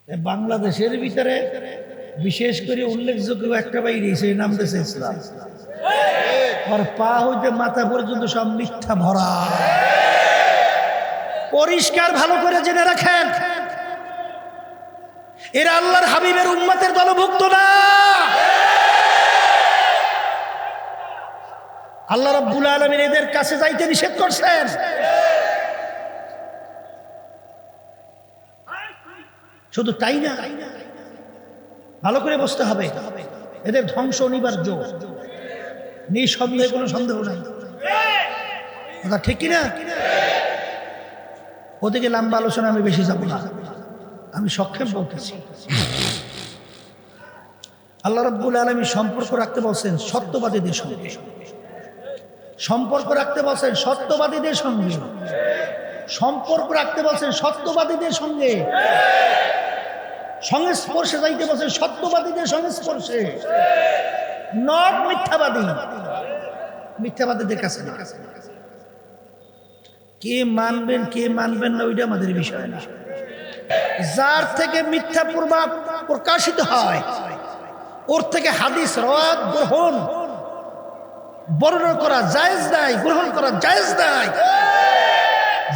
বাংলাদেশের ভিতরে বিশেষ করে উল্লেখযোগ্য একটা বাইরে সেই নাম দেশে ইসলাম, আর পা হইতে মাথা পর্যন্ত সব মিথ্যা ভরা। পরিষ্কার ভালো করে জেনে রাখেন, এরা আল্লাহর হাবিবের উম্মতের দলভুক্ত না। আল্লাহ রাব্বুল আলামিন এদের কাছে যাইতে নিষেধ করছেন। শুধু তাই না, ভালো করে বুঝতে হবে এদের ধ্বংস অনিবার্য, নিঃসন্দেহে কোনো সন্দেহ নাই। কথা ঠিক কিনা? ওদিকে লম্বা আলোচনা আমি বেশি যাব না, আমি সংক্ষেপ বলতেছি। আল্লাহ রাব্বুল আলামিন সম্পর্ক রাখতে বলছেন সত্যবাদীদের সঙ্গে, সম্পর্ক রাখতে বলছেন সত্যবাদীদের সঙ্গে, সম্পর্ক রাখতে বলছেন সত্যবাদীদের সঙ্গে, সংস্পর্শে যাইতে বলছেন সত্যবাদীদের সংস্পর্শে, নট মিথ্যাবাদী। মিথ্যাবাদীদের কাছে না। কে মানবেন কে মানবেন না ওইটা আমাদের বিষয় না। যার থেকে মিথ্যা প্রভাব প্রকাশিত হয় ওর থেকে হাদিস রাওয়াত গ্রহণ বর্ণনা করা জায়েজ নাই, গ্রহণ করা জায়েজ নাই।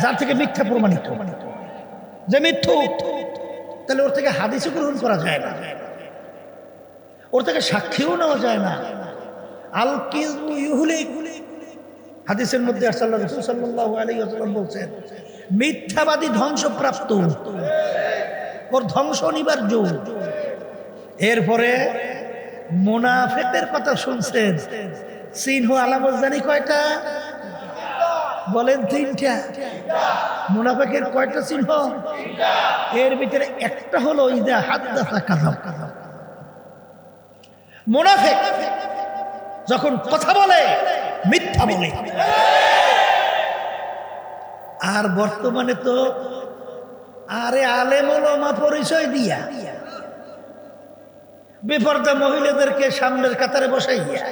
যার থেকে মিথ্যা প্রমাণিত যে মিথ্যুক, তাহলে ওর থেকে হাদিসও গ্রহণ করা যায় না, ওর থেকে সাক্ষীও নেওয়া যায় না। আল কিযবু ইউহলিক, হাদিসের মধ্যে রাসূলুল্লাহ সাল্লাল্লাহু আলাইহি ওয়াসাল্লাম বলছেন মিথ্যাবাদী ধ্বংসপ্রাপ্ত, ওর ধ্বংস অনিবার্য। এরপরে মুনাফিকের কথা শুনছেন, চিহ্ন আলামত জানি কয়টা? বলেন তিনটা। মুনাফিকের কয়টা চিহ্ন? এর ভিতরে একটা হলো ইযা হাদাসা কাযাব। মুনাফিক যখন কথা বলে মিথ্যা বলে। আর বর্তমানে তো আরে আলেম ওলামা পরিচয় দিয়া বেপরদা মহিলাদেরকে সামনের কাতারে বসাইয়া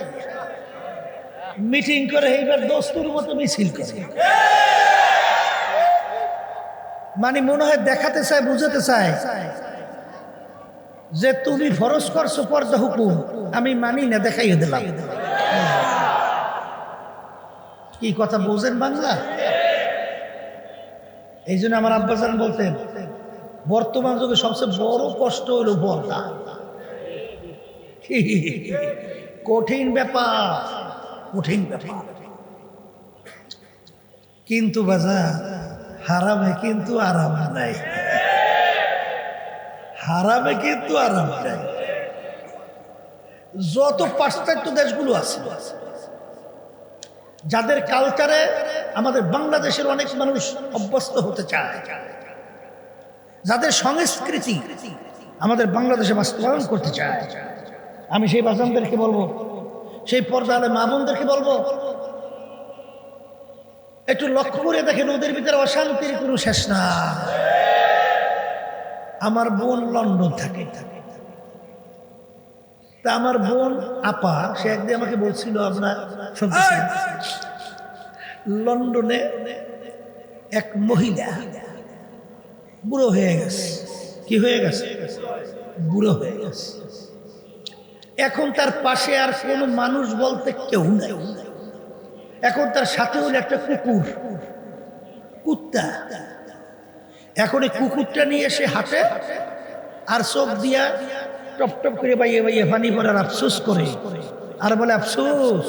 মিটিং করে এইবার দস্তুর মতো মিছিল করে, মানে মনে হয় দেখাতে চায়, বুঝাতে চায় যে তুমি ফরজ করছো পর্দা হুকুম, আমি মানি না, দেখাইয়ে দিলাম। কি কথা বুঝেন বাংলা? এই জন্য আমার আব্বাজান বলতেন বর্তমান যুগে সবচেয়ে বড় কষ্ট হলো পর্দা। কঠিন ব্যাপার, কঠিন ব্যাপার। কিন্তু বাজার হারামে কিন্তু আরাম নাই, হারামে কিন্তু আরাম নাই। যত পাশ্চাত্য দেশগুলো আছে যাদের কালচারে আমাদের বাংলাদেশের অনেক মানুষ অভ্যস্ত হতে চায়, যাদের সংস্কৃতি আমাদের বাংলাদেশে বাস্তবায়ন করতে চায়, আমি সেই বাজানদেরকে বলবো, সেই পর্দালে মা বোনদেরকে বলবো একটু লক্ষ্য করে দেখেন ওদের ভিতরে অশান্তির কোনো শেষ না। আমার বোন লন্ডন থাকে, তা আমার বোন আপা সে একদিন আমাকে বলছিল, আমরা লন্ডনে এক মহিলা বুড়ো হয়ে গেছে। কি হয়ে গেছে? বুড়ো হয়ে গেছে। এখন তার পাশে আর কোনো মানুষ বলতে কেউ নাই। এখন তার সাথে হলো একটা কুকুর, কুত্তা। এখন এই কুকুরটা নিয়ে এসে হাঁটে আর চোখ দিয়া টপ টপ করে বাইয়ে বাইয়ে পানি পড়ার আফসোস করে, আর বলে আফসোস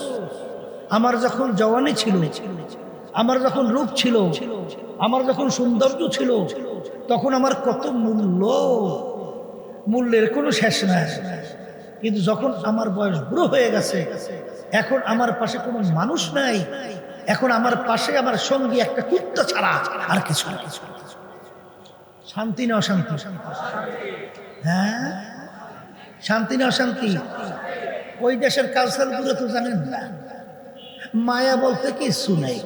আমার যখন জওয়ানি ছিল, আমার যখন রূপ ছিল, আমার যখন সৌন্দর্য ছিল, তখন আমার কত মূল্য, মূল্যের কোনো শেষ নাই। কিন্তু যখন আমার বয়স বুড়ো হয়ে গেছে, এখন আমার পাশে কোনো মানুষ নাই, এখন আমার পাশে আমার সঙ্গী একটা কুত্তা ছাড়া আর কিছু না। শান্তি না অশান্তি? হ্যাঁ, শান্তি না অশান্তি? ওই দেশের কালচারগুলো তো জানেন না। মায়া বলতে কিছু নাই,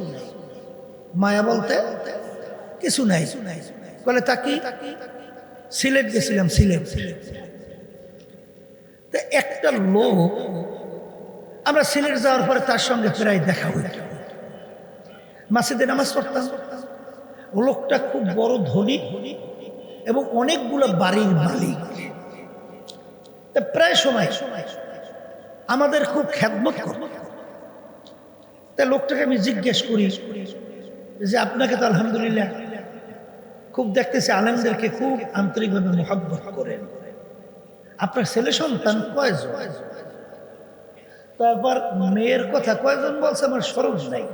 মায়া বলতে কিছু নাই। বলে তাকি সিলেট গেছিলাম, সিলেট একটা লোক, আমরা সিলেট যাওয়ার পরে তার সঙ্গে প্রায় দেখা হইত, মসজিদে নামাজ পড়তাম। ও লোকটা খুব বড় ধনী এবং অনেকগুলো বাড়ির মালিক। তা প্রায় সময় আমাদের খুব খেদমত করে। তা লোকটাকে আমি জিজ্ঞেস করি যে আপনাকে তো আলহামদুলিল্লাহ খুব দেখতেছি আলেমদেরকে খুব আন্তরিকভাবে মহব্বত করেন, আপনার ছেলে সন্তান কয়জন? তারপর মেয়ের কথা কয়জন বলছে আমার স্মরণ নাই,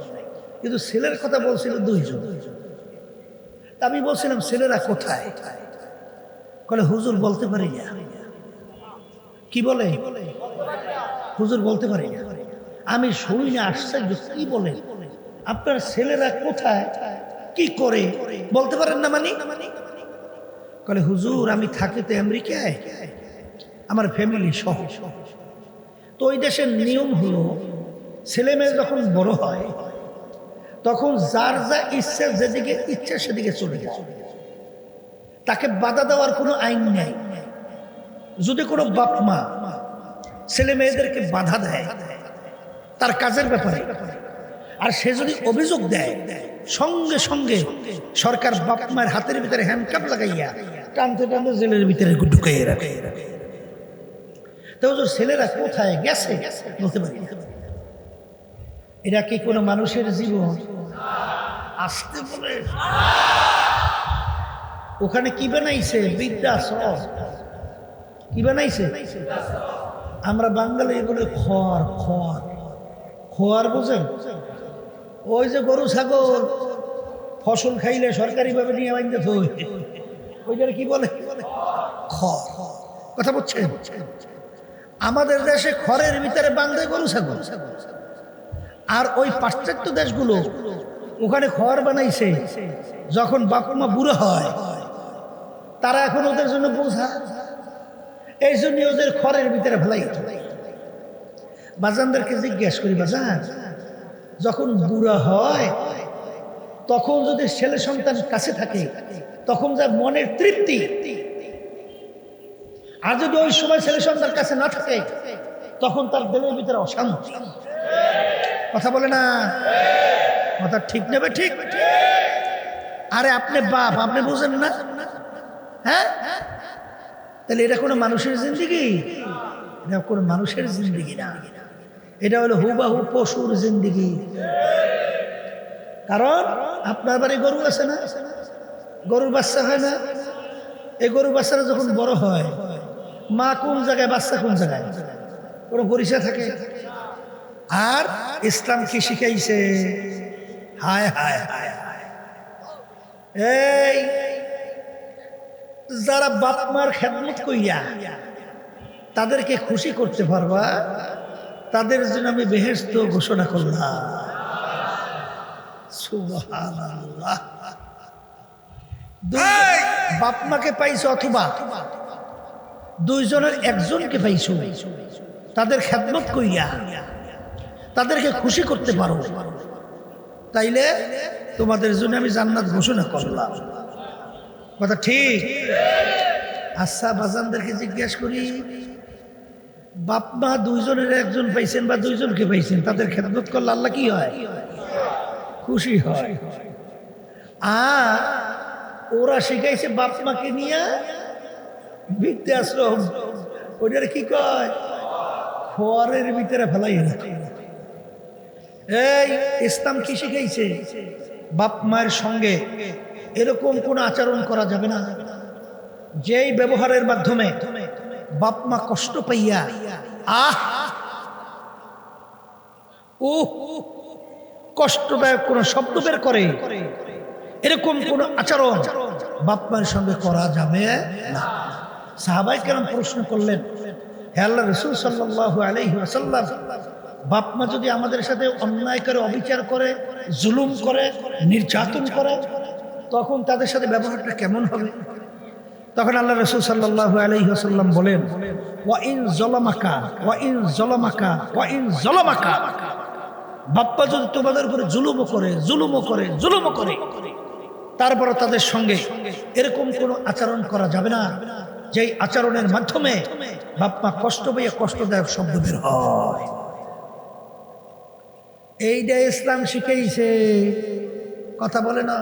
কিন্তু ছেলের কথা বলছিল 2 জন। আমি বলছিলাম ছেলেরা কোথায়? বলে হুজুর বলতে পারি না। কি বলে? হুজুর বলতে পারি না। আমি শুনি না, আশ্চর্য, কি বলে? আপনার ছেলেরা কোথায়, কি করে বলতে পারেন না? বলে হুজুর আমি থাকি তো আমেরিকায়, আমার ফ্যামিলি সহ। তো ওই দেশের নিয়ম হলো ছেলে মেয়ে যখন বড় হয় তখন যার যা ইচ্ছা, যেদিকে ইচ্ছা সেদিকে চলে যায়, তাকে বাধা দেওয়ার কোনো আইন নেই। যদি কোনো বাপ মা ছেলে মেয়েদেরকে বাধা দেয় তার কাজের ব্যাপারে, আর সে যদি অভিযোগ দেয়, সঙ্গে সঙ্গে সরকার বাপ মায়ের হাতের ভিতরে হ্যান্ডকাপ লাগাইয়া টানতে টানতে জেলের ভিতরে ঢুকাইয়ে রাখে। তো ছেলেরা কোথায় গেছে বলতে পারি না। এটা কি কোনো মানুষের জীবন? আসতে বলে ওখানে কি বানাইছে? বৃদ্ধাশ্রম। কি বানাইছে? আমরা বাঙালি বলে খড়। খড় খড় বুঝেন? ওই যে গরু ছাগল ফসল খাইলে সরকারিভাবে নিয়ে বাইন্দে থই, ওইটার কি বলে? খড়। কথা বলছেন? আমাদের দেশে খড়ের ভিতরে বাঁধে গরু ছাগল, আর ওই পাশ্চাত্য দেশগুলো ওখানে খড় বানাইছে। যখন বাপ মা বুড়ো হয় তারা এখন ওদের জন্য বোঝা, এই জন্য ওদের খড়ের ভিতরে ফেলাই। বাজানদেরকে জিজ্ঞেস করি, বাজান যখন বুড়া হয় তখন যদি ছেলে সন্তান কাছে থাকে তখন যার মনের তৃপ্তি, আর যদি ওই সময় ছেলে সন্তান কাছে না থাকে তখন তার দিলের ভিতরে অশান্তি। কথা বলে না? কথা ঠিক নেবে? ঠিক। আরে আপনি বাপ, আপনি বুঝেন না? হ্যাঁ, তাহলে এটা কোনো মানুষের জিন্দিগি? এটা কোনো মানুষের জিন্দিগি না, এটা হলো হুবাহু পশুর জিন্দিগি। কারণ আপনার বাড়ি গরু আছে না? গরুর বাচ্চা হয় না? এই গরুর বাচ্চারা যখন বড় হয়, মা কোন জায়গায়, বাচ্চা কোন জায়গায়, কোনো পরিচয় থাকে? আর ইসলাম কি শিখাইছে? হায় হায় হায় হায়, এই যারা বাপ মার খেদমত কইয়া তাদেরকে খুশি করতে পারবা, তাদের জন্য আমি বেহেশত ঘোষণা করলাম। সুবহানাল্লাহ। বাপ মাকে পাইছো অথবা 2 জনের একজনকে পাইছো, তাদের খেদমত কইয়া তাদেরকে খুশি করতে পারো, তাইলে তোমাদের জন্য আমি জান্নাত ঘোষণা করলাম। কথা ঠিক? আচ্ছা বাজানদেরকে জিজ্ঞেস করি, বাপ মা 2 জনের একজন পাইছেন বা 2 জনকে পাইছেন, তাদের খেদমত করলে আল্লাহ কি হয়? খুশি হয়। আর ওরা শিখাইছে বাপ মাকে নিয়ে বৃদ্ধাশ্রম, ওটার কি কয়? খড়ের ভিতরে ফেলাই রাখে। এই ইসলাম কি শিখাইছে? বাপ মায়ের সঙ্গে এরকম কোন আচরণ করা যাবে না যেই ব্যবহারের মাধ্যমে বাপ মা কষ্ট পাইয়া কষ্টদায়ক কোন শব্দ বের করে, এরকম কোন আচরণ বাপ মায়ের সঙ্গে করা যাবে না। সাহাবায়ে কেরাম প্রশ্ন করলেন, হে আল্লাহর রাসূল সাল্লাল্লাহু আলাইহি ওয়াসাল্লাম, বাপ মা যদি আমাদের সাথে অন্যায় করে, অবিচার করে, জুলুম করে, নির্যাতন করে, তখন তাদের সাথে ব্যবহারটা কেমন হবে? তখন আল্লাহ রাসূল সাল্লাল্লাহু আলাইহি ওয়াসাল্লাম বলেন, ওয়া ইন যালামাকা ওয়া ইন যালামাকা ওয়া ইন যালামাকা, বাপ্পা যদি তোমাদের উপরে জুলুমও করে, তারপরে তাদের সঙ্গে এরকম কোনো আচরণ করা যাবে না যেই আচরণের মাধ্যমে বাপ্পা কষ্ট পেয়ে কষ্টদায়ক শব্দ বের হয়। এইটা ইসলাম শিখাইছে। কথা বলে না?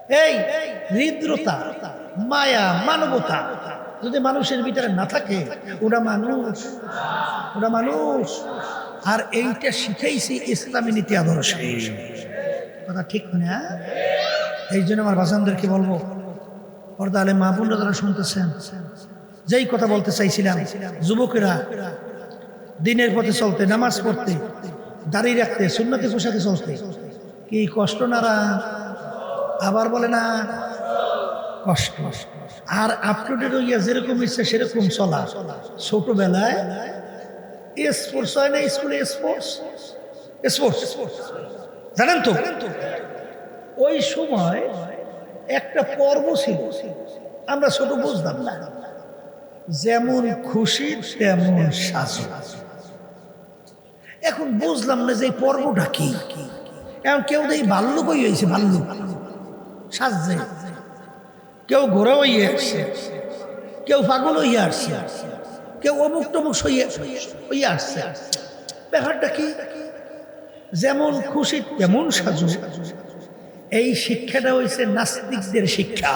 এই হৃদ্রতা, মায়া, মানবতা যদি মানুষের ভিতরে না থাকে, ওরা মানুষ, ওরা মানুষ। আর এইটা শিখাইছি ইসলামী নীতি আদর্শ। কথা ঠিক না? এই জন্য আমার বাজানদেরকে বলবো, পর্দা আলে মা বোনরা যারা শুনতেছেন, যেই কথা বলতে চাইছিলাম, যুবকেরা দিনের পথে চলতে, নামাজ পড়তে, দাড়ি রাখতে, সুন্নতি পোশাকে চলতে কি কষ্ট না? আবার বলে না কষ্ট। আর আপটুডেট হইয়া যেরকম ইচ্ছা সেরকম চলা। ছোটবেলায় স্পোর্টস হয় না স্কুলে? স্পোর্টস জানেন তো? ওই সময় একটা পর্ব ছিল, আমরা ছোট বুঝতাম না। যেমন খুশি তেমন সাজু। এখন বুঝলাম না যে এই পর্বটা কি। এখন কেউ দেখি ভাল্লুক হয়ে হয়েছে, ভাল্লুক সাজছে, কেউ ঘোড়া হইয়ে আসছে, কেউ পাগল হইয়া আসছে, কেউ অমুক টমুক হইয়া আসছে। ব্যাপারটা কি? যেমন খুশি তেমন সাজু। এই শিক্ষাটা হয়েছে নাস্তিকদের শিক্ষা।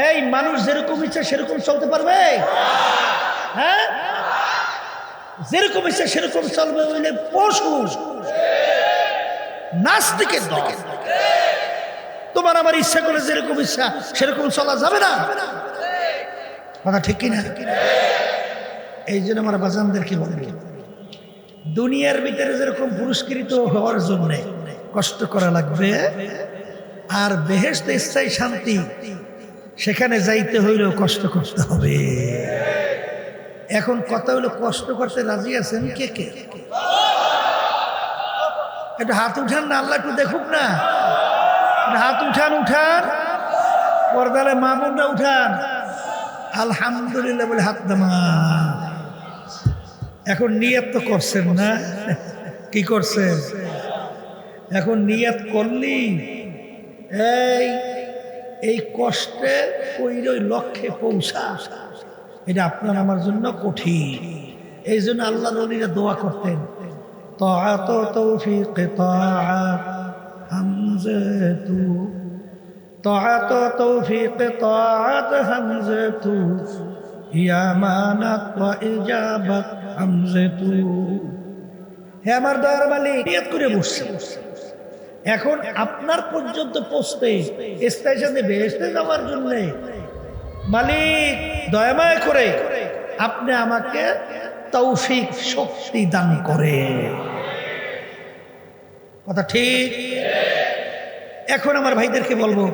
এই মানুষ যেরকম ইচ্ছা সেরকম চলতে পারবে? হ্যাঁ, যেরকম ইচ্ছা সেরকম চলবে হইলে পশু, নাস্তিকের দল। তোমার আমার ইচ্ছা করে যেরকম ইচ্ছা সেরকম চলা যাবে না। কথা ঠিক কিনা? এই জন্য আমার বাজানদেরকে বলবে, দুনিয়ার ভিতরে যেরকম পুরস্কৃত হওয়ার জন্য কষ্ট করা লাগবে, আর বেহেশতে স্থায়ী শান্তি সেখানে যাইতে হইলেও কষ্ট করতে হবে। এখন কথা হলো, কষ্ট করতে রাজি আছেন কে কে? একটু হাত উঠান না, আল্লাহ একটু দেখুক না। হাত উঠান, উঠান। পর্দালে মা বোনরা উঠান। আলহামদুলিল্লাহ বলে হাত নামা। এখন নিয়ত তো করছেন না? কি করছেন? এখন নিয়ত করলি এই কষ্টে ওই লক্ষ্যে পৌঁছা, এটা আপনার আমার জন্য কঠিন। এই জন্য আল্লাহ নবীরা দোয়া করতেন, তাআত তৌফিক তাআত হামজাতু, তাআত তৌফিক তাআত হামজাতু, ইয়া মানাত ওয়া ইজাবাত হামজাতু। হে আমার দয়ার মালিক, নিয়ত করে বসছি। এখন আপনার পর্যন্ত পৌঁছতে, স্টেশনে বেহেশতে যাওয়ার জন্য মালিক দয়াময় করে আপনি আমাকে তৌফিক, শক্তি দান করে। কথা ঠিক? এখন আমার ভাইদেরকে বলবো,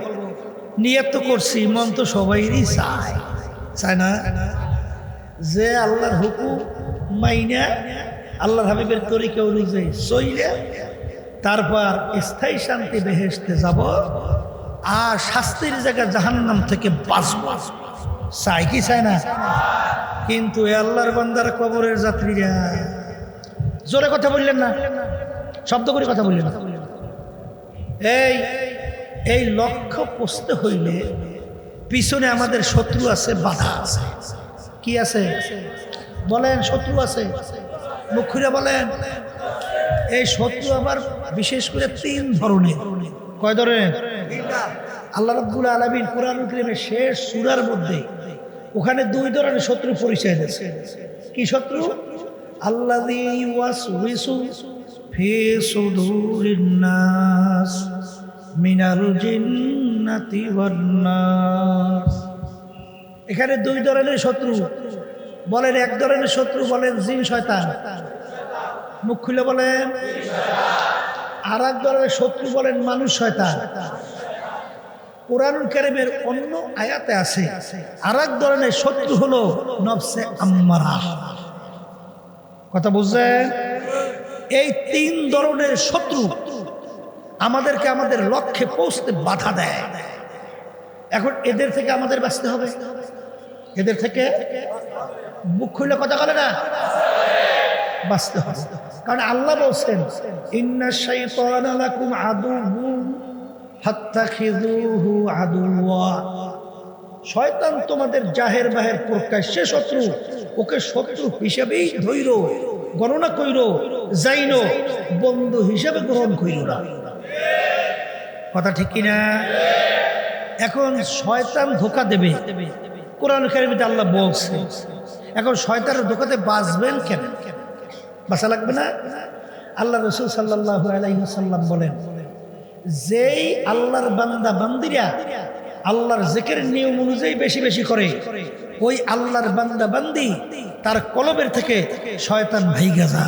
নিয়ত তো করছি, মন তো সবাইরই চায়, চায় না? যে আল্লাহর হুকুম মাইনা আল্লাহর হাবিবের তরিকা অনুযায়ী চইলে তারপর স্থায়ী শান্তি বেহেশতে যাব, আর শাস্তির জায়গা জাহান্নাম থেকে বাঁচব, চাই কি চায় না? কিন্তু এ আল্লাহর বান্দার কবরের যাত্রীরা, জোরে কথা বললেন না, শব্দ করে কথা বললেন না। এই লক্ষ্য পৌঁছতে হইলে পিছনে আমাদের শত্রু আছে, বাধা আছে। কি আছে বলেন? শত্রু আছে। মুখ খুলে বলেন। এই শত্রু আবার বিশেষ করে তিন ধরনের। কয় ধরনের? আল্লাহ রাব্বুল আলামিন কুরআনুল কারীমের শেষ সূরার মধ্যে ওখানে দুই ধরনের শত্রু পরিচয় দিয়েছে। কি শত্রু? আল্লাযী ইউওয়াসউইসু ফি সুদুরিন নাস মিনাল জিন্নাতি ওয়ান নাস। এখানে দুই ধরনের শত্রু বলেন। এক ধরনের শত্রু বলেন জিন শয়তান, মুখ খুলে বলেন। আর এক ধরনের শত্রু বলেন মানুষ শয়তান। কুরআনুল কারীমের অন্য আয়াতে আছে আর এক ধরনের শত্রু হলো নফসে আম্মারা। কথা বুঝছেন? এই তিন ধরনের শত্রু আমাদেরকে আমাদের লক্ষ্যে পৌঁছতে বাধা দেয়। এখন এদের থেকে আমাদের বাঁচতে হবে। এদের থেকে মুখ খুলে কথা বলে না, বাঁচতে হবে। কারণ আল্লাহ বলছেন, ইন্নাশ শাইতানা লাকুম আদুউন ফাত্তাখিযুহু আদুওয়া। শয়তান তোমাদের জাহের বাহের প্রকাশ্যে শত্রু, ওকে শত্রু হিসেবেই ধৈর্য গণনা কইরো, যাইনো বন্ধু হিসেবে গ্রহণ কইরো না। কথা ঠিক কিনা? এখন শয়তান ধোঁকা দেবে, কোরআন কারিমে আল্লাহ বলছে। এখন শয়তানের ধোঁকাতে বাঁচবেন কেন? বাঁচা লাগবে না? আল্লাহ রাসূল সাল্লাল্লাহু আলাইহি ওয়াসাল্লাম বলেন, যেই আল্লাহর বান্দা বান্দিরা আল্লাহর জিকিরের নিয়ম অনুযায়ী বেশি বেশি করে, ওই আল্লাহর বান্দা বান্দি তার কলবের থেকে শয়তান ভাইগা যায়।